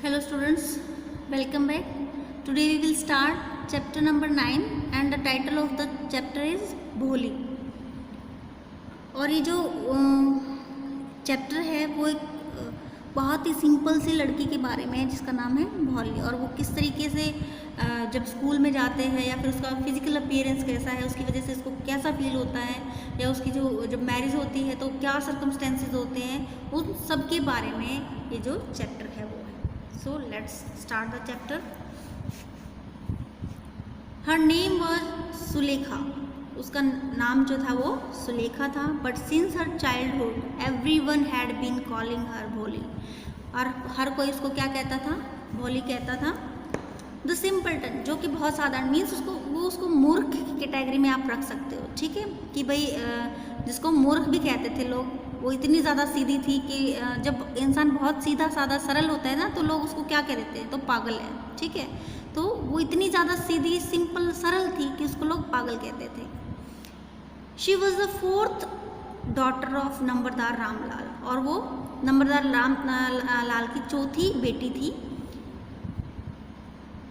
Hello students, welcome back. Today we will start chapter number 9 and the title of the chapter is भोली। और ये जो chapter है वो एक बहुत ही सिंपल सी लड़की के बारे में है जिसका नाम है भोली। और वो किस तरीके से जब स्कूल में जाते हैं या फिर उसका फिजिकल अपीयरेंस कैसा है, उसकी वजह से उसको कैसा फील होता है, या उसकी जो जब मैरिज होती है तो क्या सर्कमस्टेंसेस होते हैं, उन सब के बारे में ये जो चैप्टर है वो है। So let's start the chapter. Her name was Sulekha. उसका नाम जो था वो सुलेखा था। But since her childhood, everyone had been calling her भोली। और हर कोई उसको क्या कहता था? भोली कहता था। द सिंपलटन, जो कि बहुत साधारण मीन्स उसको मूर्ख की कैटेगरी में आप रख सकते हो, ठीक है, कि भाई जिसको मूर्ख भी कहते थे लोग, वो इतनी ज़्यादा सीधी थी कि जब इंसान बहुत सीधा साधा सरल होता है ना तो लोग उसको क्या कह देते हैं, तो पागल है, ठीक है। तो वो इतनी ज़्यादा सीधी सिंपल सरल थी कि उसको लोग पागल कहते थे। She was the 4th daughter of नंबरदार रामलाल, और वो नंबरदार रामलाल की चौथी बेटी थी।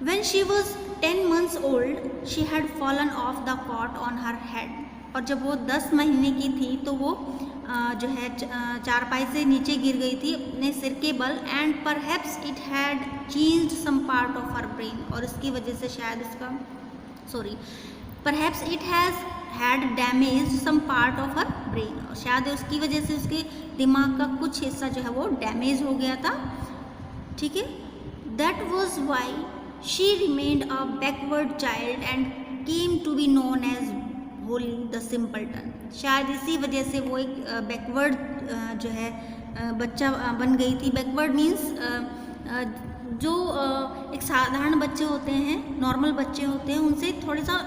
When she was 10 months old, she had fallen off the cot on her head. और जब वो 10 महीने की थी तो वो जो है चारपाई से नीचे गिर गई थी अपने सिर के बल। And perhaps it had changed some part of her brain, और इसकी वजह से शायद perhaps it had damaged some part of her brain, और शायद उसकी वजह से उसके दिमाग का कुछ हिस्सा जो है वो डैमेज हो गया था, ठीक है। That was why she remained a backward child and came to be known as भोली the simpleton। शायद इसी वजह से वो एक बैकवर्ड जो है बच्चा बन गई थी। बैकवर्ड मीन्स जो एक साधारण बच्चे होते हैं, नॉर्मल बच्चे होते हैं, उनसे थोड़ा सा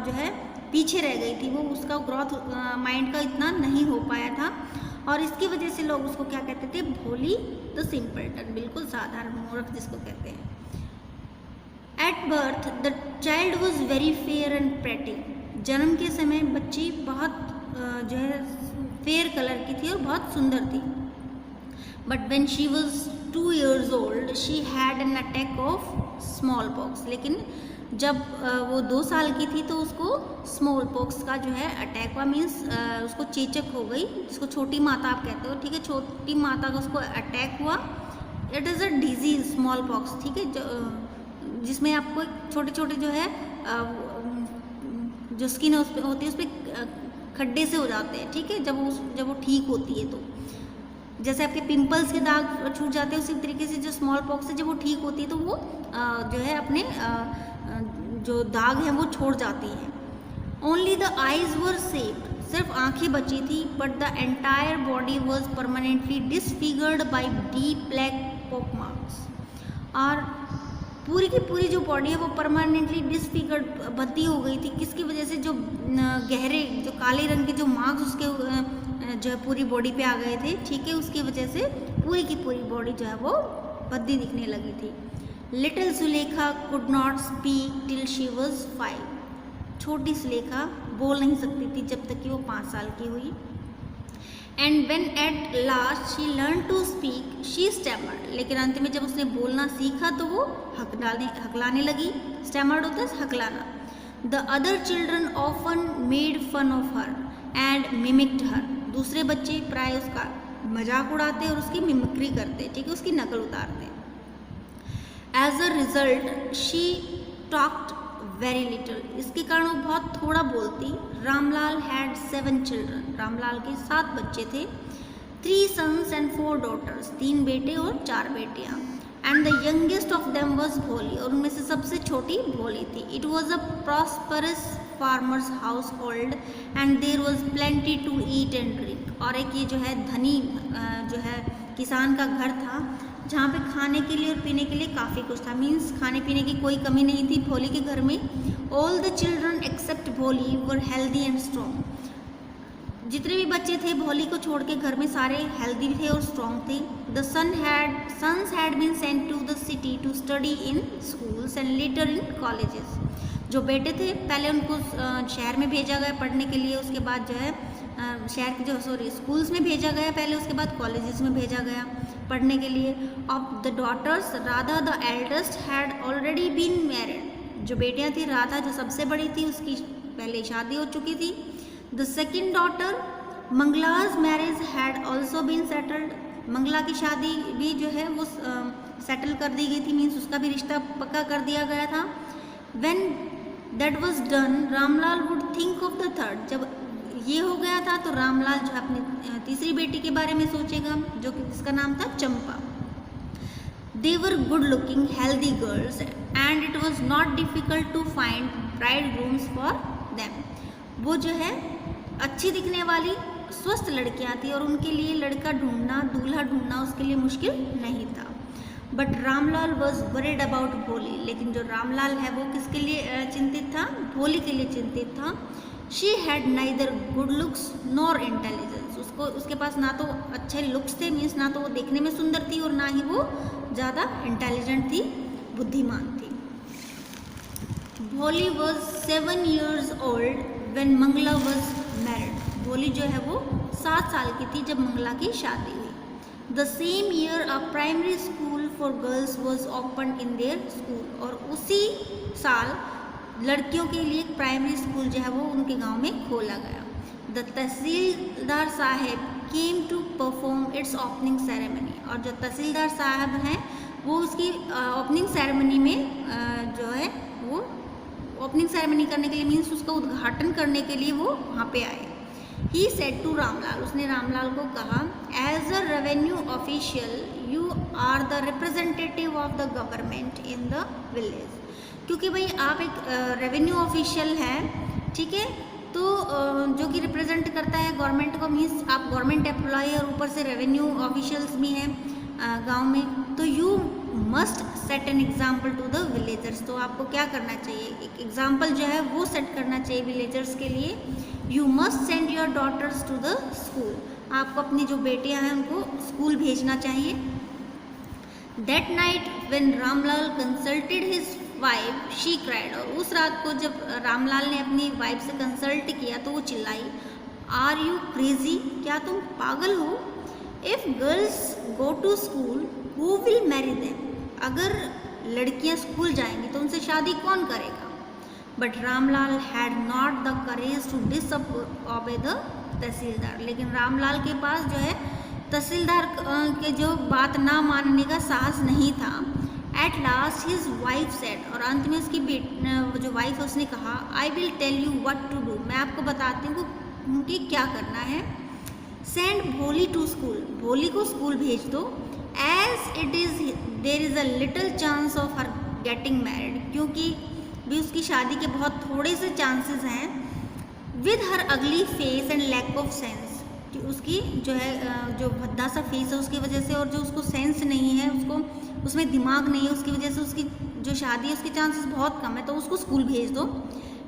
जो है पीछे रह गई थी। वो उसका ग्रोथ माइंड का इतना नहीं हो पाया था, और इसकी वजह से लोग उसको क्या कहते थे, भोली द सिंपलटन, बिल्कुल साधारण मूर्ख जिसको कहते हैं। At birth, the child was very fair and pretty। जन्म के समय बच्ची बहुत जो है फेयर कलर की थी और बहुत सुंदर थी। But when she was 2 years old, she had an attack of smallpox। लेकिन जब वो 2 साल की थी तो उसको स्मॉल पॉक्स का जो है अटैक हुआ, मीन्स उसको चेचक हो गई, जिसको छोटी माता आप कहते हो, ठीक है। छोटी माता का उसको अटैक हुआ। It is a disease small pox, ठीक है, जिसमें आपको छोटे छोटे जो है जो स्किन होती है उस पर खड्डे से हो जाते हैं, ठीक है, जब वो ठीक होती है। तो जैसे आपके पिंपल्स के दाग छूट जाते हैं, उसी तरीके से जो स्मॉल पॉक्स है जब वो ठीक होती है तो वो जो है अपने जो दाग हैं वो छोड़ जाती हैं। Only the eyes were saved, सिर्फ आंखें बची थी। But the entire body was permanently disfigured by deep black pock marks, और पूरी की पूरी जो बॉडी है वो परमानेंटली डिसफिगर्ड भद्दी हो गई थी। किसकी वजह से, जो गहरे जो काले रंग के जो मार्क्स उसके जो है पूरी बॉडी पे आ गए थे, ठीक है, उसकी वजह से पूरी की पूरी बॉडी जो है वो भद्दी दिखने लगी थी। Little Sulekha could not speak till she was 5। छोटी सुलेखा बोल नहीं सकती थी जब तक कि वो 5 साल की हुई। And when at last she learn to speak she stammered, लेकिन अंत में जब उसने बोलना सीखा तो वो हकलाने लगी। स्टैमर्ड होता है हकलाना। The other children often made fun of her and mimicked her. दूसरे बच्चे प्राय उसका मजाक उड़ाते और उसकी मिमिक्री करते, ठीक है, उसकी नकल उतारते। As a result she talked very little, इसके कारण वो बहुत थोड़ा बोलती। रामलाल हैड 7 चिल्ड्रन, रामलाल के 7 बच्चे थे। 3 sons and 4 daughters, 3 बेटे और 4 बेटियाँ। And the youngest of them was Bholi, और उनमें से सबसे छोटी भोली थी। It was a prosperous farmer's household and there was plenty to eat and drink, और एक ये जो है धनी जो है किसान का घर था जहाँ पे खाने के लिए और पीने के लिए काफ़ी कुछ था। मीन्स खाने पीने की कोई कमी नहीं थी भोली के घर में। ऑल द चिल्ड्रन एक्सेप्ट भोली वर हेल्दी एंड स्ट्रॉन्ग। जितने भी बच्चे थे भोली को छोड़ के घर में सारे हेल्दी थे और स्ट्रॉन्ग थे। The sons had been sent to the city to study in schools and later in colleges. जो बेटे थे पहले उनको शहर में भेजा गया पढ़ने के लिए, उसके बाद जो है शहर के जो स्कूल्स में भेजा गया पहले, उसके बाद कॉलेजेस में भेजा गया पढ़ने के लिए। Of the daughters Radha the eldest had already been married, जो बेटियां थी राधा जो सबसे बड़ी थी उसकी पहले शादी हो चुकी थी। The second daughter Mangala's marriage had also been settled, Mangala की शादी भी जो है वो सेटल कर दी गई थी, मीन्स उसका भी रिश्ता पक्का कर दिया गया था। When that was done Ramlal would think of the third, जब ये हो गया था तो रामलाल जो अपनी तीसरी बेटी के बारे में सोचेगा जो कि जिसका नाम था Champa. They were good looking healthy girls and it was not difficult to find bride grooms for them, वो जो है अच्छी दिखने वाली स्वस्थ लड़कियां थी और उनके लिए लड़का ढूंढना, दूल्हा ढूंढना उसके लिए मुश्किल नहीं था। But Ramlal was worried about भोली, लेकिन जो रामलाल है वो किसके लिए चिंतित था, भोली के लिए चिंतित था। She had neither good looks nor intelligence, उसको उसके पास ना तो अच्छे लुक्स थे, मीन्स ना तो वो देखने में सुंदर थी और ना ही वो ज़्यादा इंटेलिजेंट थी, बुद्धिमान थी। Bholi was 7 years old when Mangala was married, Bholi जो है वो 7 साल की थी जब मंगला की शादी हुई। The same year a primary school for girls was open in their school, और उसी साल लड़कियों के लिए एक प्राइमरी स्कूल जो है वो उनके गांव में खोला गया। The tehsildar sahib came to perform its opening ceremony, और जो तहसीलदार साहब हैं वो उसकी ओपनिंग सेरेमनी में जो है वो ओपनिंग सेरेमनी करने के लिए, मीन्स उसका उद्घाटन करने के लिए वो वहाँ पे आए। ही सेड टू रामलाल, उसने रामलाल को कहा, as a revenue official you are the representative of the government in the village, क्योंकि भाई आप एक रेवेन्यू ऑफिशियल हैं, ठीक है, तो जो कि रिप्रेजेंट करता है गवर्नमेंट को, मीन्स आप गवर्नमेंट एम्प्लॉय और ऊपर से रेवेन्यू ऑफिशियल्स भी हैं गांव में, तो you must set an example to the villagers, तो आपको क्या करना चाहिए, एक एग्जाम्पल जो है वो सेट करना चाहिए विलेजर्स के लिए। You must send your daughters to the school, आपको अपनी जो बेटियां हैं उनको स्कूल भेजना चाहिए। That night when Ramlal consulted his wife she cried, और उस रात को जब रामलाल ने अपनी वाइफ से कंसल्ट किया तो वो चिल्लाई, आर यू क्रेजी, क्या तुम पागल हो, if girls go to school who will marry them, अगर लड़कियां स्कूल जाएंगी तो उनसे शादी कौन करेगा। But Ramlal had not the courage to disobey the tehsildar, लेकिन रामलाल के पास जो है तहसीलदार के जो बात ना मानने का साहस नहीं था। At last his wife said, और अंत में उसकी जो वाइफ है उसने कहा, I will tell you what to do, मैं आपको बताती हूँ कि क्या करना है। सेंड भोली टू स्कूल, भोली को स्कूल भेज दो। As it is there is a little chance of her getting married, क्योंकि भी उसकी शादी के बहुत थोड़े से चांसेस हैं। With her ugly face and lack of sense, कि उसकी जो है जो भद्दा सा फेस है उसकी वजह से, और जो उसको सेंस नहीं है, उसको उसमें दिमाग नहीं है, उसकी वजह से उसकी जो शादी है उसके चांसेस बहुत कम है, तो उसको स्कूल भेज दो।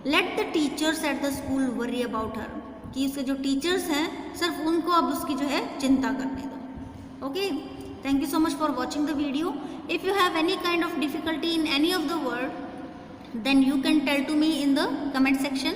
Let the teachers at the school worry about her, कि उसके जो टीचर्स हैं सिर्फ उनको अब उसकी जो है चिंता करने दो। Okay, thank you so much for watching the video. If you have any kind of difficulty in any of the word, then you can tell to me in the comment section.